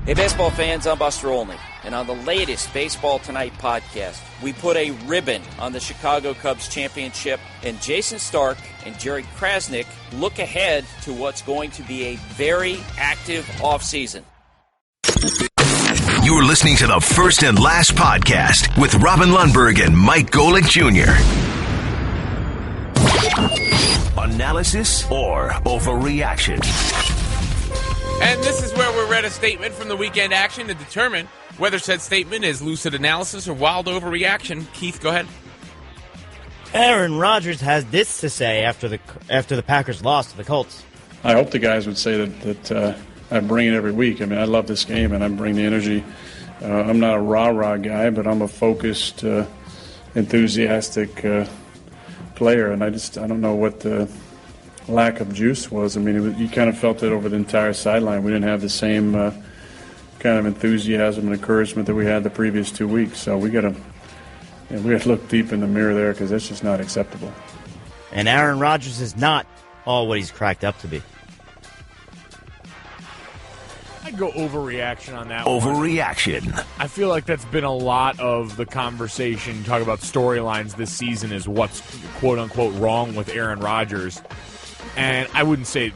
Hey, baseball fans, I'm Buster Olney, and on the latest Baseball Tonight podcast, we put a ribbon on the Chicago Cubs championship, and Jason Stark and Jerry Krasnick look ahead to what's going to be a very active offseason. You're listening to the First and Last podcast with Robin Lundberg and Mike Golic Jr. Analysis or overreaction? And this is where we read a statement from the weekend action to determine whether said statement is lucid analysis or wild overreaction. Keith, go ahead. Aaron Rodgers has this to say after the Packers lost to the Colts. I hope the guys would say that I bring it every week. I mean, I love this game, and I bring the energy. I'm not a rah-rah guy, but I'm a focused, enthusiastic player, and I don't know what the lack of juice was. I mean, you kind of felt it over the entire sideline. We didn't have the same kind of enthusiasm and encouragement that we had the previous 2 weeks. So we got to look deep in the mirror there, because that's just not acceptable. And Aaron Rodgers is not all what he's cracked up to be. I'd go overreaction on that Overreaction. one. I feel like that's been a lot of the conversation. Talk about storylines this season is what's quote-unquote wrong with Aaron Rodgers. And I wouldn't say,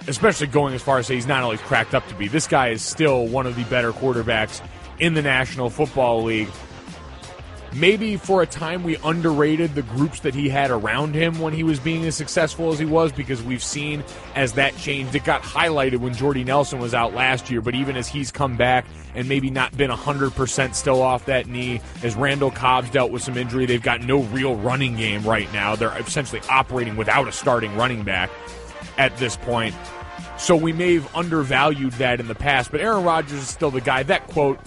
especially going as far as say he's not always cracked up to be. This guy is still one of the better quarterbacks in the National Football League. Maybe for a time we underrated the groups that he had around him when he was being as successful as he was, because we've seen as that changed. It got highlighted when Jordy Nelson was out last year, but even as he's come back and maybe not been 100% still off that knee, as Randall Cobb's dealt with some injury, they've got no real running game right now. They're essentially operating without a starting running back at this point. So we may have undervalued that in the past, but Aaron Rodgers is still the guy. That quote,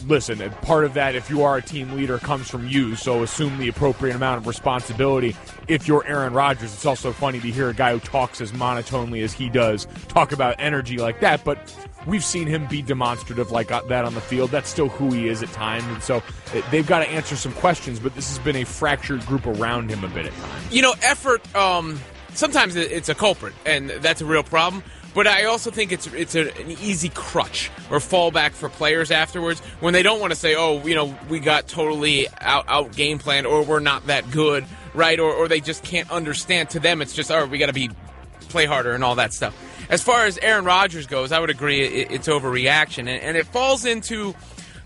listen, part of that, if you are a team leader, comes from you, so assume the appropriate amount of responsibility. If you're Aaron Rodgers, it's also funny to hear a guy who talks as monotonely as he does talk about energy like that, but we've seen him be demonstrative like that on the field. That's still who he is at times, and so they've got to answer some questions, but this has been a fractured group around him a bit at times. You know, effort, sometimes it's a culprit, and that's a real problem. But I also think it's an easy crutch or fallback for players afterwards when they don't want to say, oh, you know, we got totally out game planned, or we're not that good, right? Or they just can't understand. To them, it's just, oh, we got to play harder and all that stuff. As far as Aaron Rodgers goes, I would agree it's overreaction. And it falls into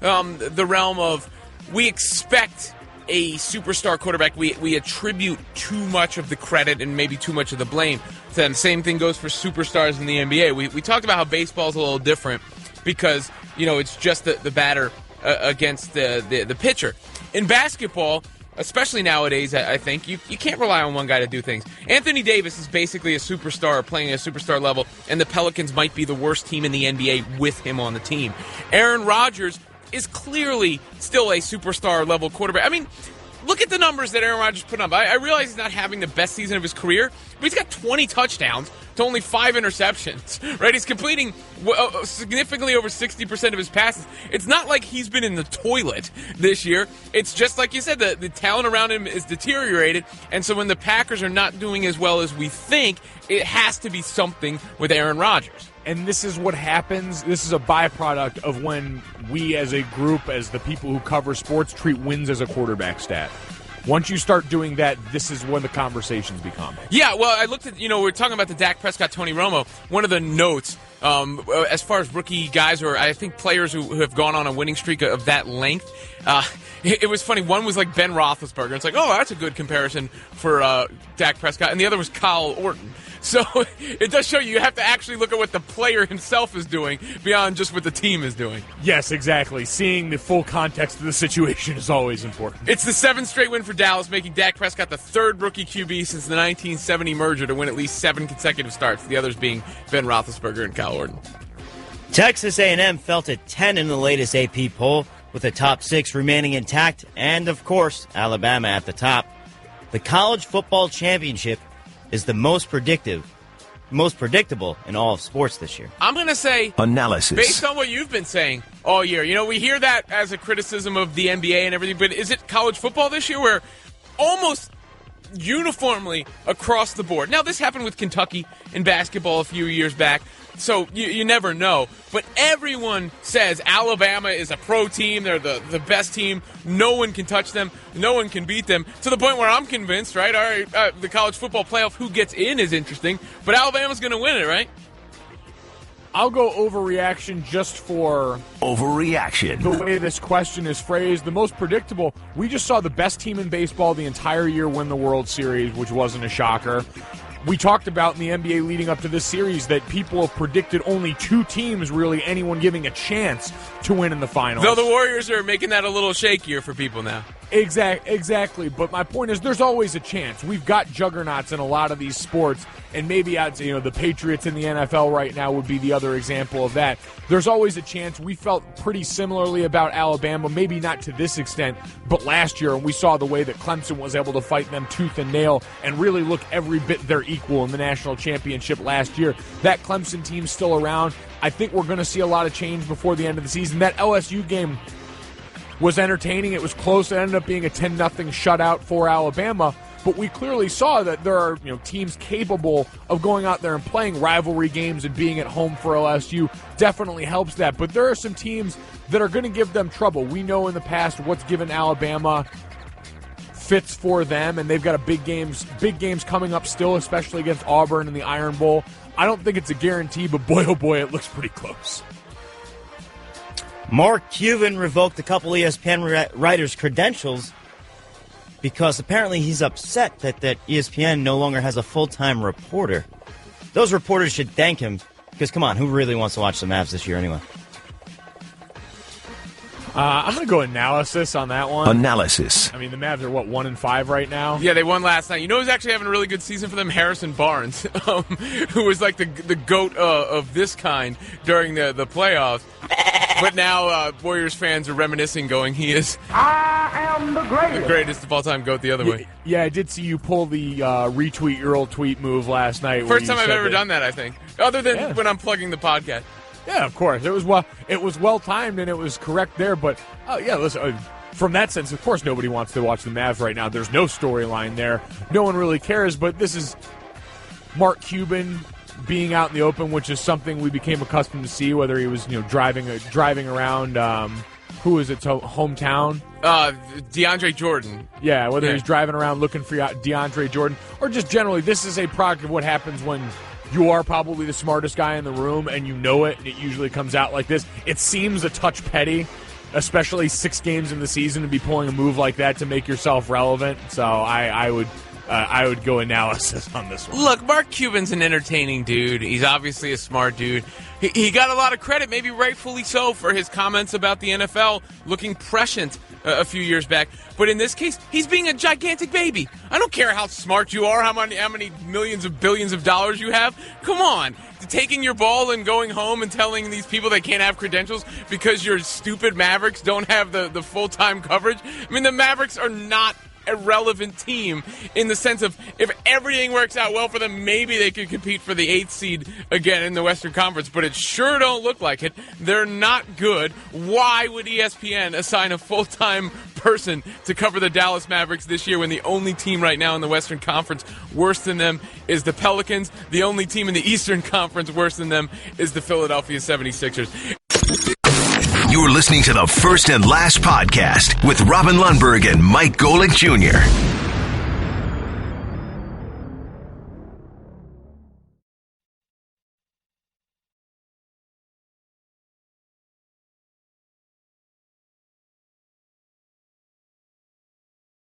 the realm of we expect a superstar quarterback, we attribute too much of the credit and maybe too much of the blame to them. Same thing goes for superstars in the NBA. We talked about how baseball's a little different because, you know, it's just the batter against the pitcher. In basketball, especially nowadays, I think, you can't rely on one guy to do things. Anthony Davis is basically a superstar playing at a superstar level, and the Pelicans might be the worst team in the NBA with him on the team. Aaron Rodgers is clearly still a superstar-level quarterback. I mean, look at the numbers that Aaron Rodgers put up. I realize he's not having the best season of his career, but he's got 20 touchdowns to only 5 interceptions, right? He's completing significantly over 60% of his passes. It's not like he's been in the toilet this year. It's just like you said, the talent around him is deteriorated, and so when the Packers are not doing as well as we think, it has to be something with Aaron Rodgers. And this is what happens. This is a byproduct of when we as a group, as the people who cover sports, treat wins as a quarterback stat. Once you start doing that, this is when the conversations become. Yeah, well, I looked at, we're talking about the Dak Prescott, Tony Romo. One of the notes, as far as rookie guys, or I think players who have gone on a winning streak of that length, it was funny. One was like Ben Roethlisberger. It's like, oh, that's a good comparison for Dak Prescott. And the other was Kyle Orton. So it does show you have to actually look at what the player himself is doing beyond just what the team is doing. Yes, exactly. Seeing the full context of the situation is always important. It's the 7th straight win for Dallas, making Dak Prescott the 3rd rookie QB since the 1970 merger to win at least 7 consecutive starts, the others being Ben Roethlisberger and Kyle Orton. Texas A&M fell at 10 in the latest AP poll, with the top 6 remaining intact, and, of course, Alabama at the top. The college football championship is the most predictable in all of sports this year. I'm going to say, analysis, based on what you've been saying all year, we hear that as a criticism of the NBA and everything, but is it college football this year where almost uniformly across the board. Now, this happened with Kentucky in basketball a few years back, so you never know. But everyone says Alabama is a pro team. They're the best team. No one can touch them. No one can beat them. To the point where I'm convinced, right? All right, the college football playoff, who gets in is interesting, but Alabama's going to win it, right? I'll go overreaction just for Overreaction. the way this question is phrased. The most predictable, we just saw the best team in baseball the entire year win the World Series, which wasn't a shocker. We talked about in the NBA leading up to this series that people have predicted only 2 teams, really, anyone giving a chance to win in the finals. Though the Warriors are making that a little shakier for people now. Exactly. But my point is there's always a chance. We've got juggernauts in a lot of these sports, and maybe I'd say, the Patriots in the NFL right now would be the other example of that. There's always a chance. We felt pretty similarly about Alabama, maybe not to this extent, but last year, and we saw the way that Clemson was able to fight them tooth and nail and really look every bit their equal in the national championship last year. That Clemson team's still around. I think we're going to see a lot of change before the end of the season. That LSU game was entertaining. It was close. It ended up being a 10-0 shutout for Alabama. But we clearly saw that there are teams capable of going out there and playing rivalry games, and being at home for LSU definitely helps that. But there are some teams that are going to give them trouble. We know in the past what's given Alabama fits for them, and they've got big games coming up still, especially against Auburn in the Iron Bowl. I don't think it's a guarantee, but boy, oh boy, it looks pretty close. Mark Cuban revoked a couple ESPN writers' credentials because apparently he's upset that ESPN no longer has a full-time reporter. Those reporters should thank him because, come on, who really wants to watch the Mavs this year anyway? I'm going to go analysis on that one. Analysis. I mean, the Mavs are, 1-5 right now? Yeah, they won last night. You know who's actually having a really good season for them? Harrison Barnes, who was like the GOAT of this kind during the playoffs. But now Warriors fans are reminiscing, going, he is I am the greatest. The greatest of all time GOAT the other way. Yeah, I did see you pull the retweet your old tweet move last night. First time I've ever done that, I think. Other than when I'm plugging the podcast. Yeah, of course. It was well timed and it was correct there. But listen, from that sense, of course, nobody wants to watch the Mavs right now. There's no storyline there. No one really cares. But this is Mark Cuban being out in the open, which is something we became accustomed to see. Whether he was driving around, who was it? Hometown. DeAndre Jordan. Yeah, whether he's driving around looking for DeAndre Jordan, or just generally, this is a product of what happens when you are probably the smartest guy in the room and you know it, and it usually comes out like this. It seems a touch petty, especially 6 games in the season, to be pulling a move like that to make yourself relevant. So I would go analysis on this one. Look, Mark Cuban's an entertaining dude. He's obviously a smart dude. He got a lot of credit, maybe rightfully so, for his comments about the NFL looking prescient a few years back. But in this case, he's being a gigantic baby. I don't care how smart you are, how many millions of billions of dollars you have. Come on. Taking your ball and going home and telling these people they can't have credentials because your stupid Mavericks don't have the full-time coverage. I mean, the Mavericks are not a relevant team in the sense of if everything works out well for them, maybe they could compete for the 8th seed again in the Western Conference, but it sure don't look like it. They're not good. Why would ESPN assign a full-time person to cover the Dallas Mavericks this year when the only team right now in the Western Conference worse than them is the Pelicans? The only team in the Eastern Conference worse than them is the Philadelphia 76ers. You're listening to the First and Last Podcast with Robin Lundberg and Mike Golic Jr.